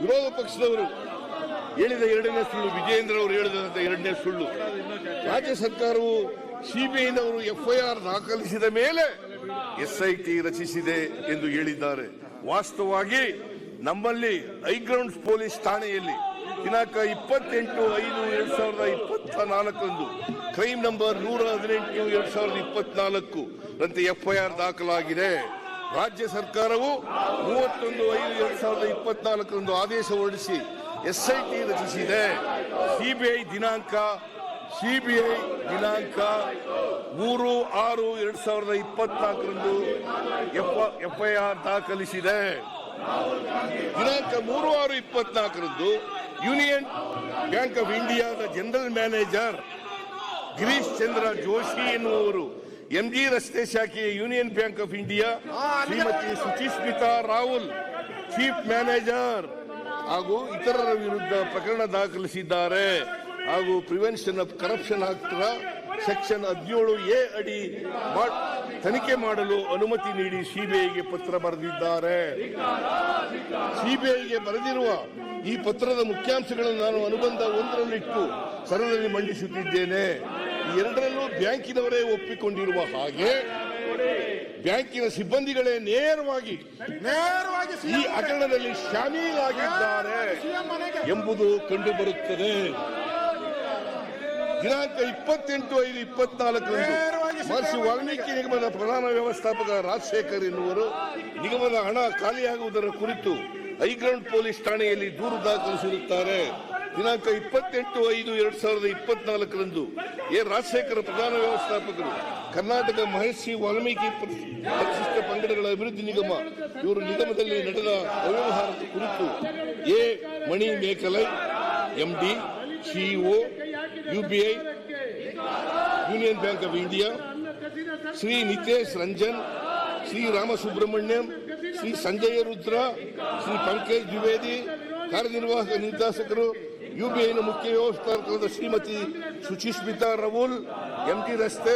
ವಿರೋಧ ಪಕ್ಷದವರು ಹೇಳಿದ ಎರಡನೇ ಸುಳ್ಳು, ವಿಜಯೇಂದ್ರ ಅವರು ಹೇಳಿದಂತ ಎರಡನೇ ಸುಳ್ಳು. ರಾಜ್ಯ ಸರ್ಕಾರವು ಸಿಬಿಐನವರು ಎಫ್ಐಆರ್ ದಾಖಲಿಸಿದ ಮೇಲೆ ಎಸ್ಐಟಿ ರಚಿಸಿದೆ ಎಂದು ಹೇಳಿದ್ದಾರೆ. ವಾಸ್ತವವಾಗಿ ನಮ್ಮಲ್ಲಿ ಹೈಗ್ರೌಂಡ್ಸ್ ಪೊಲೀಸ್ ಠಾಣೆಯಲ್ಲಿ ದಿನಾಂಕ 28/5/2024 ಕ್ರೈಮ್ ನಂಬರ್ 118/2024 ರಂತೆ ಎಫ್ಐಆರ್ ದಾಖಲಾಗಿದೆ. ರಾಜ್ಯ ಸರ್ಕಾರವು 31/5/2024 ಆದೇಶ ಹೊರಡಿಸಿ ಎಸ್ಐಟಿ ರಚಿಸಿದೆ. ಸಿಬಿಐ ದಿನಾಂಕ 3/6/2024 ಎಫ್ಐಆರ್ ದಾಖಲಿಸಿದೆ. ದಿನಾಂಕ 3/6/24 ಯೂನಿಯನ್ ಬ್ಯಾಂಕ್ ಆಫ್ ಇಂಡಿಯಾದ ಜನರಲ್ ಮ್ಯಾನೇಜರ್ ಗಿರೀಶ್ ಚಂದ್ರ ಜೋಶಿ ಎನ್ನುವರು ಎಂಜಿ ರಸ್ತೆ ಶಾಖೆಯ Union Bank of India Shrimati Suchismita Rahul chief manager ಹಾಗೂ ಇತರರ ವಿರುದ್ಧ ಪ್ರಕರಣ ದಾಖಲಿಸಿದ್ದಾರೆ. ಹಾಗೂ prevention of corruption act section 17A ಅಡಿ ತನಿಖೆ ಮಾಡಲು ಅನುಮತಿ ನೀಡಿ ಸಿಬಿಐಗೆ ಪತ್ರ ಬರೆದಿದ್ದಾರೆ. ಸಿಬಿಐಗೆ ಬರೆದಿರುವ ಈ ಪತ್ರದ ಮುಖ್ಯಾಂಶಗಳನ್ನು ನಾನು ಅನುಬಂಧ 1ರಲ್ಲಿಟ್ಟು ಸದನದಲ್ಲಿ ಮಂಡಿಸುತ್ತಿದ್ದೇನೆ. ಈ ಎರಡರಲ್ಲೂ ಬ್ಯಾಂಕಿನವರೇ ಒಪ್ಪಿಕೊಂಡಿರುವ ಹಾಗೆ ಬ್ಯಾಂಕಿನ ಸಿಬ್ಬಂದಿಗಳೇ ನೇರವಾಗಿ ಈ ಹಗರಣದಲ್ಲಿ ಶಾಮೀಲಾಗಿದ್ದಾರೆ ಎಂಬುದು ಕಂಡುಬರುತ್ತದೆ. ದಿನಾಂಕ 28/5/24 ಮಹರ್ಷಿ ವಾಲ್ಮೀಕಿ ನಿಗಮದ ಪ್ರಧಾನ ವ್ಯವಸ್ಥಾಪಕ ರಾಜಶೇಖರ್ ಎನ್ನುವರು ನಿಗಮದ ಹಣ ಖಾಲಿಯಾಗುವುದರ ಕುರಿತು ಹೈಗ್ರೌಂಡ್ ಪೊಲೀಸ್ ಠಾಣೆಯಲ್ಲಿ ದೂರು ದಾಖಲಿಸಿರುತ್ತಾರೆ. ದಿನಾಂಕ 28/5/2024 ರಾಜಶೇಖರ್ ಪ್ರಧಾನ ವ್ಯವಸ್ಥಾಪಕರು ಕರ್ನಾಟಕ ಮಹರ್ಷಿ ವಾಲ್ಮೀಕಿ ಪರಿಶಿಷ್ಟ ಪಂಗಡಗಳ ಅಭಿವೃದ್ಧಿ ನಿಗಮ ಇವರು ನಿಗಮದಲ್ಲಿ ನಡೆದ ಅವ್ಯವಹಾರದ ಕುರಿತು A Mani Mekalai MD CEO UBI Union Bank of India, Shri Nitesh Ranjan, Shri Ramasubramaniam, Shri Sanjay Rudra, Shri Pankaj Dwivedi, ಕಾರ್ಯನಿರ್ವಾಹಕ ನಿರ್ದೇಶಕರು UBIನ ಮುಖ್ಯ ವ್ಯವಸ್ಥಾಪಕರಾದ ಶ್ರೀಮತಿ ಸುಚಿಸ್ಮಿತಾ ರಾಹುಲ್ MD ರಸ್ತೆ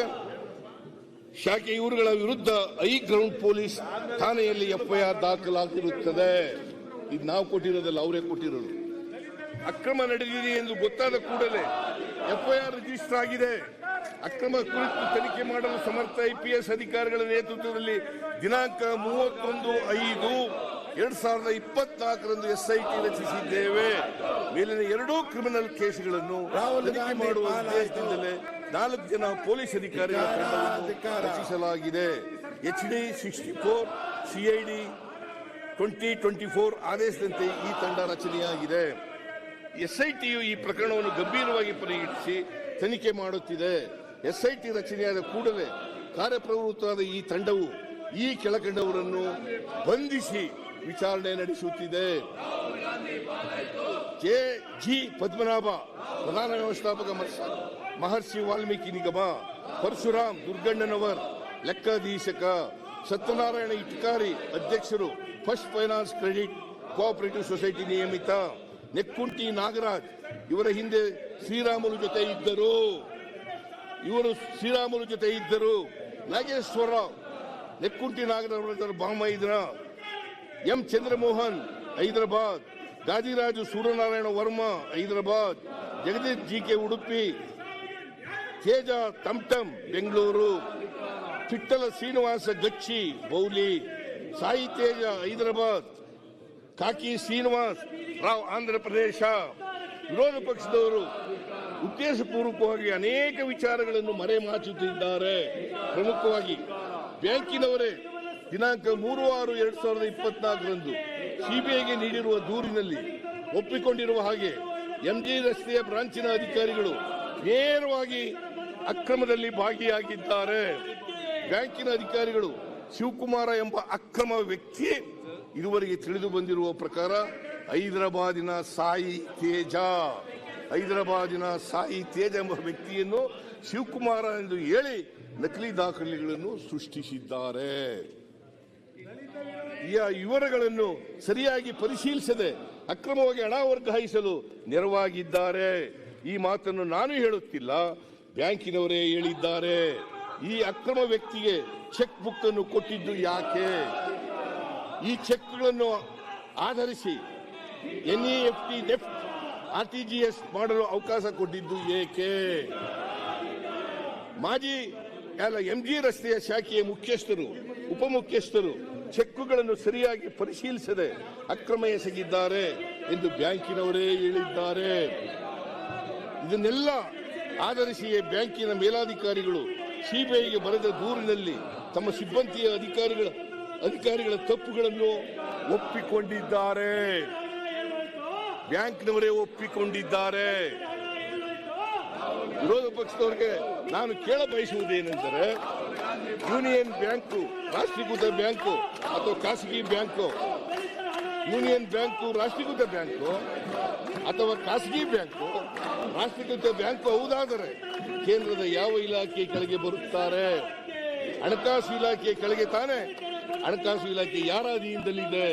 ಶಾಖೆ ಇವರುಗಳ ವಿರುದ್ಧ ಹೈಗ್ರೌಂಡ್ ಪೊಲೀಸ್ ಠಾಣೆಯಲ್ಲಿ ಎಫ್ಐಆರ್ ದಾಖಲಾಗಿರುತ್ತದೆ. ಇದು ನಾವು ಕೊಟ್ಟಿರೋದಲ್ಲ, ಅವರೇ ಕೊಟ್ಟಿರೋದು. ಅಕ್ರಮ ನಡೆದಿದೆ ಎಂದು ಗೊತ್ತಾದ ಕೂಡಲೇ ಎಫ್ಐಆರ್ ರಿಜಿಸ್ಟರ್ ಆಗಿದೆ. ಅಕ್ರಮ ಕುರಿತು ತನಿಖೆ ಮಾಡಲು ಸಮರ್ಥ IPS ಅಧಿಕಾರಿಗಳ ನೇತೃತ್ವದಲ್ಲಿ ದಿನಾಂಕ 31/5/2024 ಎಸ್ಐಟಿ ರಚಿಸಿದ್ದೇವೆ. ಮೇಲಿನ ಎರಡೂ ಕ್ರಿಮಿನಲ್ ಕೇಸ್ಗಳನ್ನು ತನಿಖೆ ಮಾಡುವ ಉದ್ದೇಶದಿಂದಲೇ 4 ಜನ ಪೊಲೀಸ್ ಅಧಿಕಾರಿಗಳ ತಂಡವನ್ನು ರಚಿಸಲಾಗಿದೆ. HD 64 CID 2024 ಆದೇಶದಂತೆ ಈ ತಂಡ ರಚನೆಯಾಗಿದೆ. ಎಸ್ಐಟಿಯು ಈ ಪ್ರಕರಣವನ್ನು ಗಂಭೀರವಾಗಿ ಪರಿಗಣಿಸಿ ತನಿಖೆ ಮಾಡುತ್ತಿದೆ. ಎಸ್ಐಟಿ ರಚನೆಯಾದ ಕೂಡಲೇ ಕಾರ್ಯಪ್ರವೃತ್ತವಾದ ಈ ತಂಡವು ಈ ಕೆಳಕಂಡವರನ್ನು ಬಂಧಿಸಿ ವಿಚಾರಣೆ ನಡೆಸುತ್ತಿದೆ. KG ಪದ್ಮನಾಭ ಪ್ರಧಾನ ವ್ಯವಸ್ಥಾಪಕ ಮಹರ್ಷಿ ವಾಲ್ಮೀಕಿ ನಿಗಮ, ಪರಶುರಾಮ್ ದುರ್ಗಣ್ಣನವರ್ ಲೆಕ್ಕಾಧೀಶಕ, ಸತ್ಯನಾರಾಯಣ ಇಟ್ಕಾರಿ ಅಧ್ಯಕ್ಷರು first finance credit cooperative society ನಿಯಮಿತ, ನೆಕ್ಕುಂಟಿ ನಾಗರಾಜ್ ಇವರ ಹಿಂದೆ ಶ್ರೀರಾಮುಲು ಜೊತೆ ಇದ್ದರು. ನಾಗೇಶ್ವರರಾವ್ ನೆಕ್ಕುಂಟಿ ನಾಗರಾಜ್ ಬಾಮೈದ್ರ, M ಚಂದ್ರಮೋಹನ್ ಹೈದರಾಬಾದ್, ಗಾದಿರಾಜು ಸೂರ್ಯನಾರಾಯಣ ವರ್ಮಾ ಹೈದರಾಬಾದ್, ಜಗದೀಶ್ GK ಉಡುಪಿ, ತೇಜ ಟಮ್ಟಮ್ ಬೆಂಗಳೂರು, ಚಿಟ್ಟಲ ಶ್ರೀನಿವಾಸ ಗಚ್ಚಿ ಬೌಲಿ, ಸಾಯಿ ತೇಜ ಹೈದರಾಬಾದ್, ಕಾಕಿ ಶ್ರೀನಿವಾಸ್ ರಾವ್ ಆಂಧ್ರ ಪ್ರದೇಶ. ವಿರೋಧ ಪಕ್ಷದವರು ಉದ್ದೇಶಪೂರ್ವಕವಾಗಿ ಅನೇಕ ವಿಚಾರಗಳನ್ನು ಮರೆಮಾಚುತ್ತಿದ್ದಾರೆ. ಪ್ರಮುಖವಾಗಿ ಬ್ಯಾಂಕಿನವರೇ ದಿನಾಂಕ 3/6/2024 ಸಿಬಿಐಗೆ ನೀಡಿರುವ ದೂರಿನಲ್ಲಿ ಒಪ್ಪಿಕೊಂಡಿರುವ ಹಾಗೆ MG ರಸ್ತೆಯ ಬ್ರಾಂಚಿನ ಅಧಿಕಾರಿಗಳು ನೇರವಾಗಿ ಅಕ್ರಮದಲ್ಲಿ ಭಾಗಿಯಾಗಿದ್ದಾರೆ. ಬ್ಯಾಂಕಿನ ಅಧಿಕಾರಿಗಳು ಶಿವಕುಮಾರ ಎಂಬ ಅಕ್ರಮ ವ್ಯಕ್ತಿ ಇದುವರೆಗೆ ತಿಳಿದು ಬಂದಿರುವ ಪ್ರಕಾರ ಹೈದರಾಬಾದಿನ ಸಾಯಿ ತೇಜ ಎಂಬ ವ್ಯಕ್ತಿಯನ್ನು ಶಿವಕುಮಾರ ಎಂದು ಹೇಳಿ ನಕಲಿ ದಾಖಲೆಗಳನ್ನು ಸೃಷ್ಟಿಸಿದ್ದಾರೆ. ಈ ವಿವರಗಳನ್ನು ಸರಿಯಾಗಿ ಪರಿಶೀಲಿಸದೆ ಅಕ್ರಮವಾಗಿ ಹಣ ವರ್ಗಾಯಿಸಲು ನೆರವಾಗಿದ್ದಾರೆ. ಈ ಮಾತನ್ನು ನಾನು ಹೇಳುತ್ತಿಲ್ಲ, ಬ್ಯಾಂಕಿನವರೇ ಹೇಳಿದ್ದಾರೆ. ಈ ಅಕ್ರಮ ವ್ಯಕ್ತಿಗೆ ಚೆಕ್ ಬುಕ್ ಅನ್ನು ಕೊಟ್ಟಿದ್ದು ಯಾಕೆ? ಈ ಚೆಕ್ಗಳನ್ನು ಆಧರಿಸಿ NEFT ನೆಫ್ಟ್ RTGS ಮಾಡಲು ಅವಕಾಶ ಕೊಟ್ಟಿದ್ದು ಏಕೆ? ಮಾಜಿ MG ರಸ್ತೆಯ ಶಾಖೆಯ ಮುಖ್ಯಸ್ಥರು ಉಪಮುಖ್ಯಸ್ಥರು ಚೆಕ್ಗಳನ್ನು ಸರಿಯಾಗಿ ಪರಿಶೀಲಿಸದೆ ಅಕ್ರಮ ಎಸಗಿದ್ದಾರೆ ಎಂದು ಬ್ಯಾಂಕಿನವರೇ ಹೇಳಿದ್ದಾರೆ. ಇದನ್ನೆಲ್ಲ ಆಧರಿಸಿ ಬ್ಯಾಂಕಿನ ಮೇಲಾಧಿಕಾರಿಗಳು ಸಿಬಿಐಗೆ ಬರೆದ ದೂರಿನಲ್ಲಿ ತಮ್ಮ ಸಿಬ್ಬಂದಿಯ ಅಧಿಕಾರಿಗಳ ತಪ್ಪುಗಳನ್ನು ಒಪ್ಪಿಕೊಂಡಿದ್ದಾರೆ. ಬ್ಯಾಂಕ್ನವರೇ ಒಪ್ಪಿಕೊಂಡಿದ್ದಾರೆ. ವಿರೋಧ ಪಕ್ಷದವರಿಗೆ ನಾನು ಕೇಳ ಬಯಸುವುದೇನೆಂದರೆ, ಯೂನಿಯನ್ ಬ್ಯಾಂಕು ರಾಷ್ಟ್ರೀಕೃತ ಬ್ಯಾಂಕು ಅಥವಾ ಖಾಸಗಿ ಬ್ಯಾಂಕು, ಯೂನಿಯನ್ ಬ್ಯಾಂಕು ರಾಷ್ಟ್ರೀಕೃತ ಬ್ಯಾಂಕು ಅಥವಾ ಖಾಸಗಿ ಬ್ಯಾಂಕು, ರಾಷ್ಟ್ರೀಕೃತ ಬ್ಯಾಂಕು ಹೌದಾದರೆ ಕೇಂದ್ರದ ಯಾವ ಇಲಾಖೆ ಕೆಳಗೆ ಬರುತ್ತಾರೆ? ಹಣಕಾಸು ಇಲಾಖೆ ಕೆಳಗೆ ತಾನೆ. ಹಣಕಾಸು ಇಲಾಖೆ ಯಾರ ಅಧೀನದಲ್ಲಿದೆ?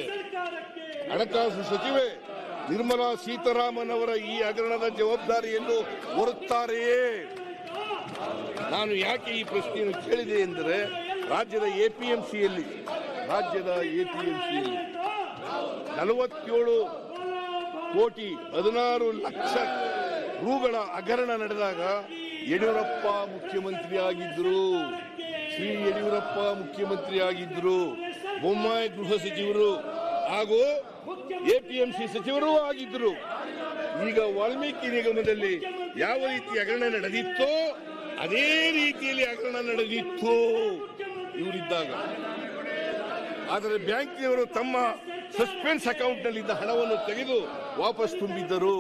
ಹಣಕಾಸು ಸಚಿವೆ ನಿರ್ಮಲಾ ಸೀತಾರಾಮನ್ ಅವರ ಈ ಹಗರಣದ ಜವಾಬ್ದಾರಿಯನ್ನು ಹೊರುತ್ತಾರೆಯೇ? ನಾನು ಯಾಕೆ ಈ ಪ್ರಶ್ನೆಯನ್ನು ಕೇಳಿದೆ ಎಂದರೆ, ರಾಜ್ಯದ ಎಪಿಎಂಸಿಯಲ್ಲಿ 47 ಕೋಟಿ 16 ಲಕ್ಷ ರೂಗಳ ಹಗರಣ ನಡೆದಾಗ ಯಡಿಯೂರಪ್ಪ ಮುಖ್ಯಮಂತ್ರಿ ಆಗಿದ್ದರು. ಶ್ರೀ ಯಡಿಯೂರಪ್ಪ ಮುಖ್ಯಮಂತ್ರಿ ಆಗಿದ್ದರು. ಬೊಮ್ಮಾಯಿ ಗೃಹ ಸಚಿವರು ಹಾಗೂ ಎಪಿಎಂಸಿ ಸಚಿವರೂ ಆಗಿದ್ದರು. ಈಗ ವಾಲ್ಮೀಕಿ ನಿಗಮದಲ್ಲಿ ಯಾವ ರೀತಿ ಹಗರಣ ನಡೆದಿತ್ತೋ ಅದೇ ರೀತಿಯಲ್ಲಿ ಹಗರಣ ನಡೆದಿತ್ತು ಇವರಿದ್ದಾಗ. ಆದರೆ ಬ್ಯಾಂಕಿನವರು ತಮ್ಮ ಸಸ್ಪೆನ್ಸ್ ಅಕೌಂಟ್ನಲ್ಲಿದ್ದ ಹಣವನ್ನು ತೆಗೆದು ವಾಪಸ್ ತುಂಬಿದ್ದರು.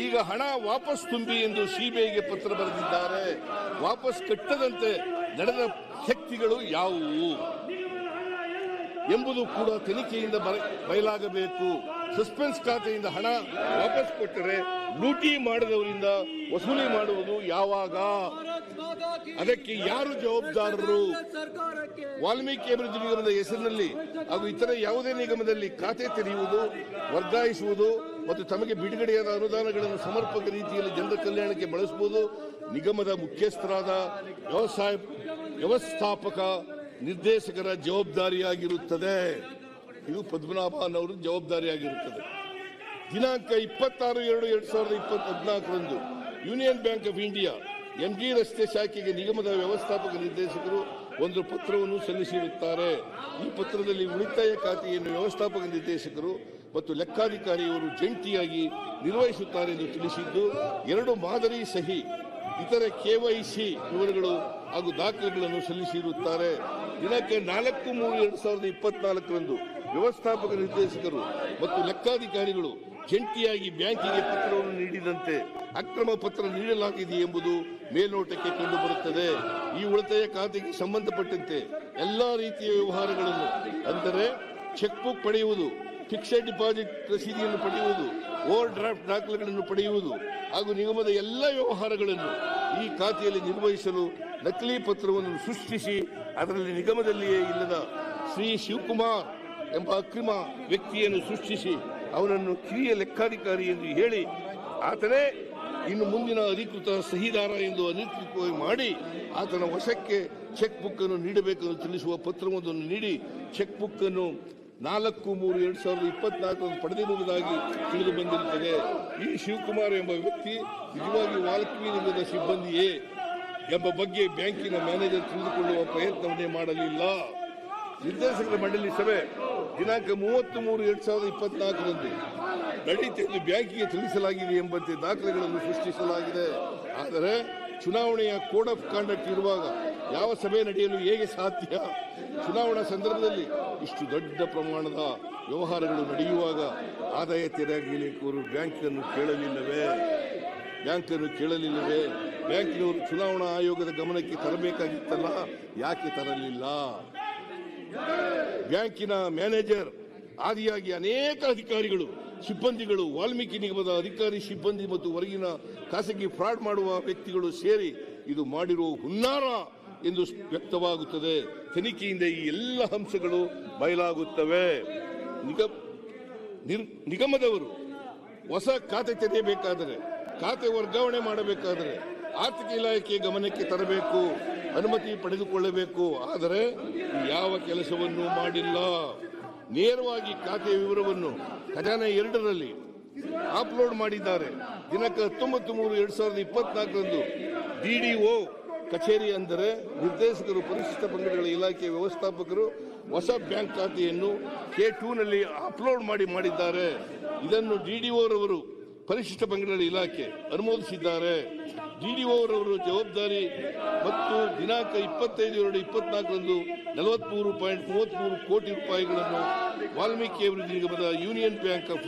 ಈಗ ಹಣ ವಾಪಸ್ ತುಂಬಿ ಎಂದು ಸಿಬಿಐಗೆ ಪತ್ರ ಬರೆದಿದ್ದಾರೆ. ವಾಪಸ್ ಕಟ್ಟದಂತೆ ನಡೆದ ಶಕ್ತಿಗಳು ಯಾವುವು ಎಂಬುದು ಕೂಡ ತನಿಖೆಯಿಂದ ಬಯಲಾಗಬೇಕು. ಸಸ್ಪೆನ್ಸ್ ಖಾತೆಯಿಂದ ಹಣ ವಾಪಸ್ ಕೊಟ್ಟರೆ ಲೂಟಿ ಮಾಡದವರಿಂದ ವಸೂಲಿ ಮಾಡುವುದು ಯಾವಾಗ? ಅದಕ್ಕೆ ಯಾರು ಜವಾಬ್ದಾರರು? ವಾಲ್ಮೀಕಿ ಅಭಿವೃದ್ಧಿ ನಿಗಮದ ಹೆಸರಿನಲ್ಲಿ ಹಾಗೂ ಇತರ ಯಾವುದೇ ನಿಗಮದಲ್ಲಿ ಖಾತೆ ತೆರೆಯುವುದು, ವರ್ಗಾಯಿಸುವುದು ಮತ್ತು ತಮಗೆ ಬಿಡುಗಡೆಯಾದ ಅನುದಾನಗಳನ್ನು ಸಮರ್ಪಕ ರೀತಿಯಲ್ಲಿ ಜನರ ಕಲ್ಯಾಣಕ್ಕೆ ಬಳಸಬಹುದು ನಿಗಮದ ಮುಖ್ಯಸ್ಥರಾದ ವ್ಯವಸ್ಥಾಪಕ ನಿರ್ದೇಶಕರ ಜವಾಬ್ದಾರಿಯಾಗಿರುತ್ತದೆ. ಇದು ಪದ್ಮನಾಭನ್ ಅವರ ಜವಾಬ್ದಾರಿಯಾಗಿರುತ್ತದೆ. ದಿನಾಂಕ 26/2/2014 union Bank of India MG ರಸ್ತೆ ಶಾಖೆಗೆ ನಿಗಮದ ವ್ಯವಸ್ಥಾಪಕ ನಿರ್ದೇಶಕರು ಒಂದು ಪತ್ರವನ್ನು ಸಲ್ಲಿಸಿರುತ್ತಾರೆ. ಈ ಪತ್ರದಲ್ಲಿ ಉಳಿತಾಯ ಖಾತೆಯನ್ನು ವ್ಯವಸ್ಥಾಪಕ ನಿರ್ದೇಶಕರು ಮತ್ತು ಲೆಕ್ಕಾಧಿಕಾರಿಯವರು ಜಂಟಿಯಾಗಿ ನಿರ್ವಹಿಸುತ್ತಾರೆ ಎಂದು ತಿಳಿಸಿದ್ದು, 2 ಮಾದರಿ ಸಹಿ, ಇತರ KYC ವಿವರಗಳು ಹಾಗೂ ದಾಖಲೆಗಳನ್ನು ಸಲ್ಲಿಸಿರುತ್ತಾರೆ. ದಿನಾಂಕ 4/3/2024 ವ್ಯವಸ್ಥಾಪಕ ನಿರ್ದೇಶಕರು ಮತ್ತು ಲೆಕ್ಕಾಧಿಕಾರಿಗಳು ಜಂಟಿಯಾಗಿ ಬ್ಯಾಂಕಿಗೆ ಪತ್ರವನ್ನು ನೀಡಿದಂತೆ ಅಕ್ರಮ ಪತ್ರ ನೀಡಲಾಗಿದೆ ಎಂಬುದು ಮೇಲ್ನೋಟಕ್ಕೆ ಕಂಡುಬರುತ್ತದೆ. ಈ ಉಳಿತಾಯ ಖಾತೆಗೆ ಸಂಬಂಧಪಟ್ಟಂತೆ ಎಲ್ಲಾ ರೀತಿಯ ವ್ಯವಹಾರಗಳನ್ನು, ಅಂದರೆ ಚೆಕ್ ಬುಕ್ ಪಡೆಯುವುದು, ಫಿಕ್ಸೆಡ್ ಡಿಪಾಸಿಟ್ ರಸೀದಿಯನ್ನು ಪಡೆಯುವುದು, ಓವರ್ ಡ್ರಾಫ್ಟ್ ದಾಖಲೆಗಳನ್ನು ಪಡೆಯುವುದು ಹಾಗೂ ನಿಗಮದ ಎಲ್ಲ ವ್ಯವಹಾರಗಳನ್ನು ಈ ಖಾತೆಯಲ್ಲಿ ನಿರ್ವಹಿಸಲು ನಕಲಿ ಪತ್ರವನ್ನು ಸೃಷ್ಟಿಸಿ ಅದರಲ್ಲಿ ನಿಗಮದಲ್ಲಿಯೇ ಇಲ್ಲದ ಶ್ರೀ ಶಿವಕುಮಾರ್ ಎಂಬ ಅಕ್ರಮ ವ್ಯಕ್ತಿಯನ್ನು ಸೃಷ್ಟಿಸಿ ಅವನನ್ನು ಕಿರಿಯ ಲೆಕ್ಕಾಧಿಕಾರಿ ಎಂದು ಹೇಳಿ ಆತನೇ ಇನ್ನು ಮುಂದಿನ ಅಧಿಕೃತ ಸಹಿದಾರ ಎಂದು ಅಧಿಕೃತವಾಗಿ ಮಾಡಿ ಆತನ ವಶಕ್ಕೆ ಚೆಕ್ ಬುಕ್ ಅನ್ನು ನೀಡಬೇಕೆಂದು ತಿಳಿಸುವ ಪತ್ರವೊಂದನ್ನು ನೀಡಿ ಚೆಕ್ ಬುಕ್ ಅನ್ನು 4/3/2024 ಪಡೆದಿರುವುದಾಗಿ ತಿಳಿದು ಬಂದಿರುತ್ತದೆ. ಈ ಶಿವಕುಮಾರ್ ಎಂಬ ವ್ಯಕ್ತಿ ನಿಜವಾಗಿ ವಾಲ್ಮೀಕಿ ನಿಗಮದ ಸಿಬ್ಬಂದಿಯೇ ಎಂಬ ಬಗ್ಗೆ ಬ್ಯಾಂಕಿನ ಮ್ಯಾನೇಜರ್ ತಿಳಿದುಕೊಳ್ಳುವ ಪ್ರಯತ್ನವನ್ನೇ ಮಾಡಲಿಲ್ಲ. ನಿರ್ದೇಶಕರ ಮಂಡಳಿ ಸಭೆ ದಿನಾಂಕ 30/3/2024 ನಡೆಯುತ್ತಿದ್ದು ಬ್ಯಾಂಕಿಗೆ ತಿಳಿಸಲಾಗಿದೆ ಎಂಬಂತೆ ದಾಖಲೆಗಳನ್ನು ಸೃಷ್ಟಿಸಲಾಗಿದೆ. ಆದರೆ ಚುನಾವಣೆಯ ಕೋಡ್ ಆಫ್ ಕಾಂಡಕ್ಟ್ ಇರುವಾಗ ಯಾವ ಸಭೆ ನಡೆಯಲು ಹೇಗೆ ಸಾಧ್ಯ? ಚುನಾವಣಾ ಸಂದರ್ಭದಲ್ಲಿ ಇಷ್ಟು ದೊಡ್ಡ ಪ್ರಮಾಣದ ವ್ಯವಹಾರಗಳು ನಡೆಯುವಾಗ ಆದಾಯ ತೆರಿಗೆಯವರು ಬ್ಯಾಂಕನ್ನು ಕೇಳಲಿಲ್ಲವೇ? ಬ್ಯಾಂಕಿನವರು ಚುನಾವಣಾ ಆಯೋಗದ ಗಮನಕ್ಕೆ ತರಬೇಕಾಗಿತ್ತಲ್ಲ, ಯಾಕೆ ತರಲಿಲ್ಲ? ಬ್ಯಾಂಕಿನ ಮ್ಯಾನೇಜರ್ ಆದಿಯಾಗಿ ಅನೇಕ ಅಧಿಕಾರಿಗಳು, ಸಿಬ್ಬಂದಿಗಳು, ವಾಲ್ಮೀಕಿ ನಿಗಮದ ಅಧಿಕಾರಿ ಸಿಬ್ಬಂದಿ ಮತ್ತು ಹೊರಗಿನ ಖಾಸಗಿ ಫ್ರಾಡ್ ಮಾಡುವ ವ್ಯಕ್ತಿಗಳು ಸೇರಿ ಇದು ಮಾಡಿರುವ ಹುನ್ನಾರ ಎಂದು ವ್ಯಕ್ತವಾಗುತ್ತದೆ. ತನಿಖೆಯಿಂದ ಈ ಎಲ್ಲ ಅಂಶಗಳು ಬಯಲಾಗುತ್ತವೆ. ನಿಗಮದವರು ಹೊಸ ಖಾತೆ ತೆರೆಯಬೇಕಾದರೆ, ಖಾತೆ ವರ್ಗಾವಣೆ ಮಾಡಬೇಕಾದರೆ ಆರ್ಥಿಕ ಇಲಾಖೆ ಗಮನಕ್ಕೆ ತರಬೇಕು, ಅನುಮತಿ ಪಡೆದುಕೊಳ್ಳಬೇಕು. ಆದರೆ ಯಾವ ಕೆಲಸವನ್ನೂ ಮಾಡಿಲ್ಲ. ನೇರವಾಗಿ ಖಾತೆಯ ವಿವರವನ್ನು ಖಜಾನೆ 2ರಲ್ಲಿ ಅಪ್ಲೋಡ್ ಮಾಡಿದ್ದಾರೆ. ದಿನಾಂಕ 19/3/2024 ಡಿಡಿಒ ಕಚೇರಿ ಅಂದರೆ ನಿರ್ದೇಶಕರು ಪರಿಶಿಷ್ಟ ಪಂಗಡಗಳ ಇಲಾಖೆಯ ವ್ಯವಸ್ಥಾಪಕರು ಹೊಸ ಬ್ಯಾಂಕ್ ಖಾತೆಯನ್ನು K2 ನಲ್ಲಿ ಅಪ್ಲೋಡ್ ಮಾಡಿದ್ದಾರೆ. ಇದನ್ನು ಡಿಡಿಒ ರವರು ಪರಿಶಿಷ್ಟ ಪಂಗಡಗಳ ಇಲಾಖೆ ಅನುಮೋದಿಸಿದ್ದಾರೆ. ಡಿಡಿಒ ರವರು ಜವಾಬ್ದಾರಿ ಮತ್ತು ದಿನಾಂಕ 25/2/24 43.33 ಕೋಟಿ ರೂಪಾಯಿಗಳನ್ನು ವಾಲ್ಮೀಕಿ ಅಭಿವೃದ್ಧಿ ನಿಗಮದ union Bank of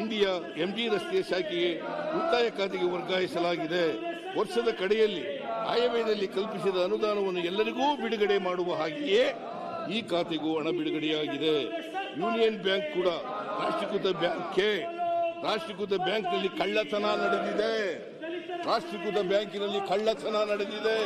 India MG ರಸ್ತೆಯ ಶಾಖೆಗೆ ಉಳಿತಾಯ ಖಾತೆಗೆ ವರ್ಗಾಯಿಸಲಾಗಿದೆ. ವರ್ಷದ ಕಡೆಯಲ್ಲಿ ಆಯವ್ಯಯದಲ್ಲಿ ಕಲ್ಪಿಸಿದ ಅನುದಾನವನ್ನು ಎಲ್ಲರಿಗೂ ಬಿಡುಗಡೆ ಮಾಡುವ ಹಾಗೆಯೇ ಈ ಖಾತೆಗೂ ಹಣ ಬಿಡುಗಡೆಯಾಗಿದೆ. ಯೂನಿಯನ್ ಬ್ಯಾಂಕ್ ಕೂಡ ರಾಷ್ಟ್ರೀಕೃತ ಬ್ಯಾಂಕ್ನಲ್ಲಿ ಕಳ್ಳತನ ನಡೆದಿದೆ. ರಾಷ್ಟ್ರೀಕೃತ ಬ್ಯಾಂಕಿನಲ್ಲಿ ಕಳ್ಳತನ ನಡೆದಿದೆ.